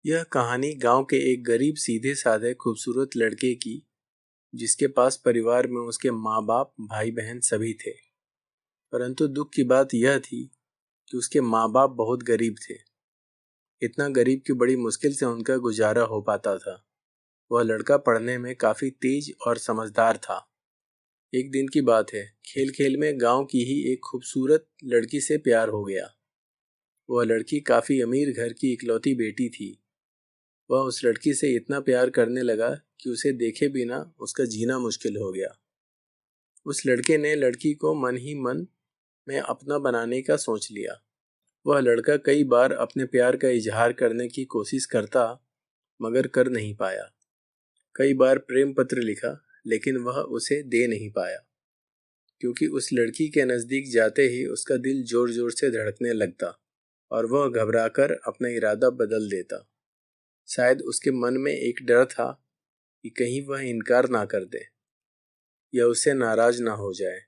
यह कहानी गांव के एक गरीब सीधे साधे खूबसूरत लड़के की, जिसके पास परिवार में उसके माँ बाप भाई बहन सभी थे। परंतु दुख की बात यह थी कि उसके माँ बाप बहुत गरीब थे। इतना गरीब कि बड़ी मुश्किल से उनका गुजारा हो पाता था। वह लड़का पढ़ने में काफी तेज और समझदार था। एक दिन की बात है, खेल खेल में गांव की ही एक खूबसूरत लड़की से प्यार हो गया। वह लड़की काफी अमीर घर की इकलौती बेटी थी। वह उस लड़की से इतना प्यार करने लगा कि उसे देखे बिना उसका जीना मुश्किल हो गया। उस लड़के ने लड़की को मन ही मन में अपना बनाने का सोच लिया। वह लड़का कई बार अपने प्यार का इजहार करने की कोशिश करता, मगर कर नहीं पाया। कई बार प्रेम पत्र लिखा, लेकिन वह उसे दे नहीं पाया, क्योंकि उस लड़की के नज़दीक जाते ही उसका दिल जोर जोर से धड़कने लगता और वह घबराकर अपना इरादा बदल देता। शायद उसके मन में एक डर था कि कहीं वह इनकार ना कर दे या उससे नाराज ना हो जाए।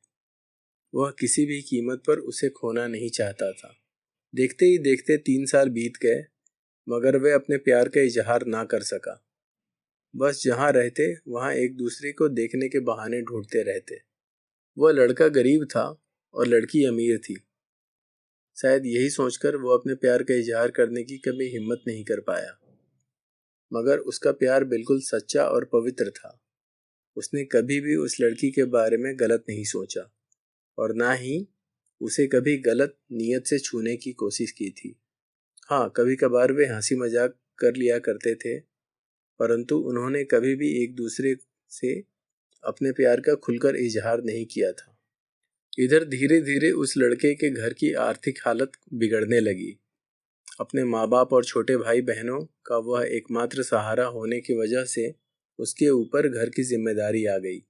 वह किसी भी कीमत पर उसे खोना नहीं चाहता था। देखते ही देखते 3 साल बीत गए, मगर वे अपने प्यार का इजहार ना कर सका। बस जहाँ रहते वहाँ एक दूसरे को देखने के बहाने ढूंढते रहते। वह लड़का गरीब था और लड़की अमीर थी। शायद यही सोचकर वो अपने प्यार का इजहार करने की कभी हिम्मत नहीं कर पाया, मगर उसका प्यार बिल्कुल सच्चा और पवित्र था। उसने कभी भी उस लड़की के बारे में गलत नहीं सोचा और ना ही उसे कभी गलत नीयत से छूने की कोशिश की थी। हाँ, कभी कभार वे हंसी मजाक कर लिया करते थे, परंतु उन्होंने कभी भी एक दूसरे से अपने प्यार का खुलकर इजहार नहीं किया था। इधर धीरे धीरे उस लड़के के घर की आर्थिक हालत बिगड़ने लगी। अपने माँ बाप और छोटे भाई बहनों का वह एकमात्र सहारा होने की वजह से उसके ऊपर घर की जिम्मेदारी आ गई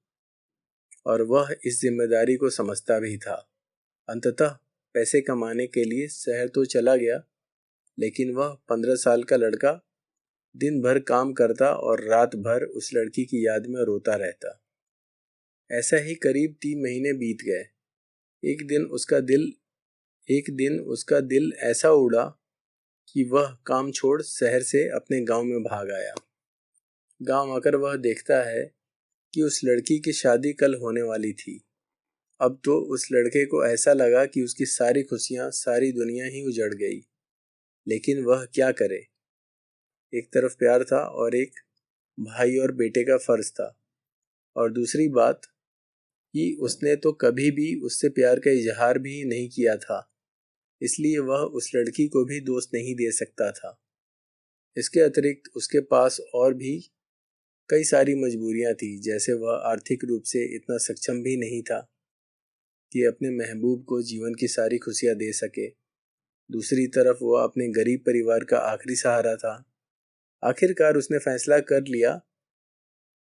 और वह इस जिम्मेदारी को समझता भी था। अंततः पैसे कमाने के लिए शहर तो चला गया, लेकिन वह 15 साल का लड़का दिन भर काम करता और रात भर उस लड़की की याद में रोता रहता। ऐसा ही करीब 3 महीने बीत गए। एक दिन उसका दिल ऐसा उड़ा कि वह काम छोड़ शहर से अपने गांव में भाग आया। गांव आकर वह देखता है कि उस लड़की की शादी कल होने वाली थी। अब तो उस लड़के को ऐसा लगा कि उसकी सारी खुशियां, सारी दुनिया ही उजड़ गई। लेकिन वह क्या करे? एक तरफ प्यार था और एक भाई और बेटे का फर्ज था, और दूसरी बात कि उसने तो कभी भी उससे प्यार का इजहार भी नहीं किया था, इसलिए वह उस लड़की को भी दोष नहीं दे सकता था। इसके अतिरिक्त उसके पास और भी कई सारी मजबूरियां थी, जैसे वह आर्थिक रूप से इतना सक्षम भी नहीं था कि अपने महबूब को जीवन की सारी खुशियां दे सके। दूसरी तरफ वह अपने गरीब परिवार का आखिरी सहारा था। आखिरकार उसने फैसला कर लिया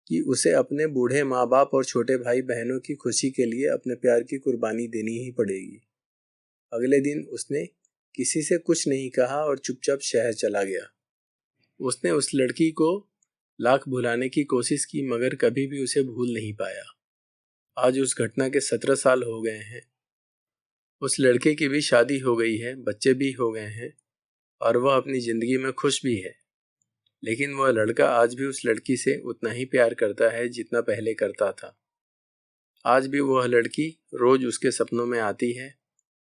कि उसे अपने बूढ़े माँ बाप और छोटे भाई बहनों की खुशी के लिए अपने प्यार की कुर्बानी देनी ही पड़ेगी। अगले दिन उसने किसी से कुछ नहीं कहा और चुपचाप शहर चला गया। उसने उस लड़की को लाख भुलाने की कोशिश की, मगर कभी भी उसे भूल नहीं पाया। आज उस घटना के 17 साल हो गए हैं। उस लड़के की भी शादी हो गई है, बच्चे भी हो गए हैं और वह अपनी जिंदगी में खुश भी है। लेकिन वह लड़का आज भी उस लड़की से उतना ही प्यार करता है जितना पहले करता था। आज भी वह लड़की रोज उसके सपनों में आती है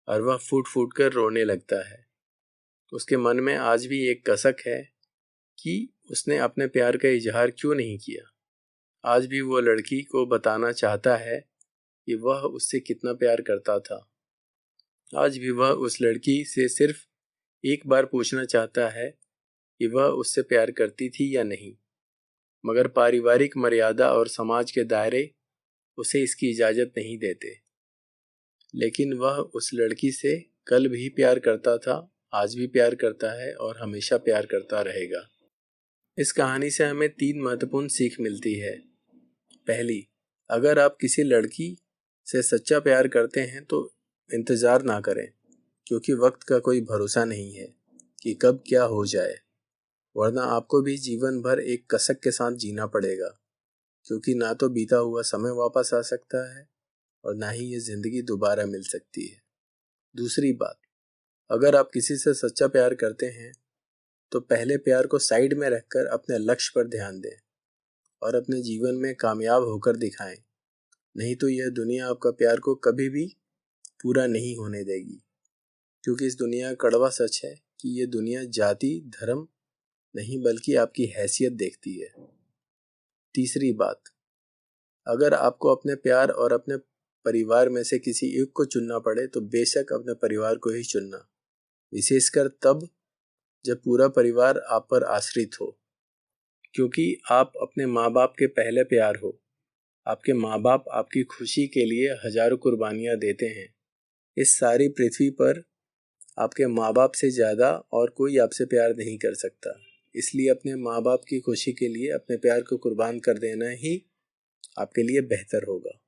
और वह फूट फूट कर रोने लगता है। उसके मन में आज भी एक कसक है कि उसने अपने प्यार का इजहार क्यों नहीं किया। आज भी वह लड़की को बताना चाहता है कि वह उससे कितना प्यार करता था। आज भी वह उस लड़की से सिर्फ एक बार पूछना चाहता है कि वह उससे प्यार करती थी या नहीं, मगर पारिवारिक मर्यादा और समाज के दायरे उसे इसकी इजाज़त नहीं देते। लेकिन वह उस लड़की से कल भी प्यार करता था, आज भी प्यार करता है और हमेशा प्यार करता रहेगा। इस कहानी से हमें 3 महत्वपूर्ण सीख मिलती है। पहली, अगर आप किसी लड़की से सच्चा प्यार करते हैं तो इंतज़ार ना करें, क्योंकि वक्त का कोई भरोसा नहीं है कि कब क्या हो जाए, वरना आपको भी जीवन भर एक कसक के साथ जीना पड़ेगा, क्योंकि ना तो बीता हुआ समय वापस आ सकता है और ना ही ये ज़िंदगी दोबारा मिल सकती है। दूसरी बात, अगर आप किसी से सच्चा प्यार करते हैं तो पहले प्यार को साइड में रखकर अपने लक्ष्य पर ध्यान दें और अपने जीवन में कामयाब होकर दिखाएं। नहीं तो यह दुनिया आपका प्यार को कभी भी पूरा नहीं होने देगी, क्योंकि इस दुनिया का कड़वा सच है कि ये दुनिया जाति धर्म नहीं बल्कि आपकी हैसियत देखती है। तीसरी बात, अगर आपको अपने प्यार और अपने परिवार में से किसी एक को चुनना पड़े तो बेशक अपने परिवार को ही चुनना, विशेषकर तब जब पूरा परिवार आप पर आश्रित हो, क्योंकि आप अपने माँ बाप के पहले प्यार हो। आपके माँ बाप आपकी खुशी के लिए हजारों कुर्बानियाँ देते हैं। इस सारी पृथ्वी पर आपके माँ बाप से ज़्यादा और कोई आपसे प्यार नहीं कर सकता। इसलिए अपने माँ बाप की खुशी के लिए अपने प्यार को कुर्बान कर देना ही आपके लिए बेहतर होगा।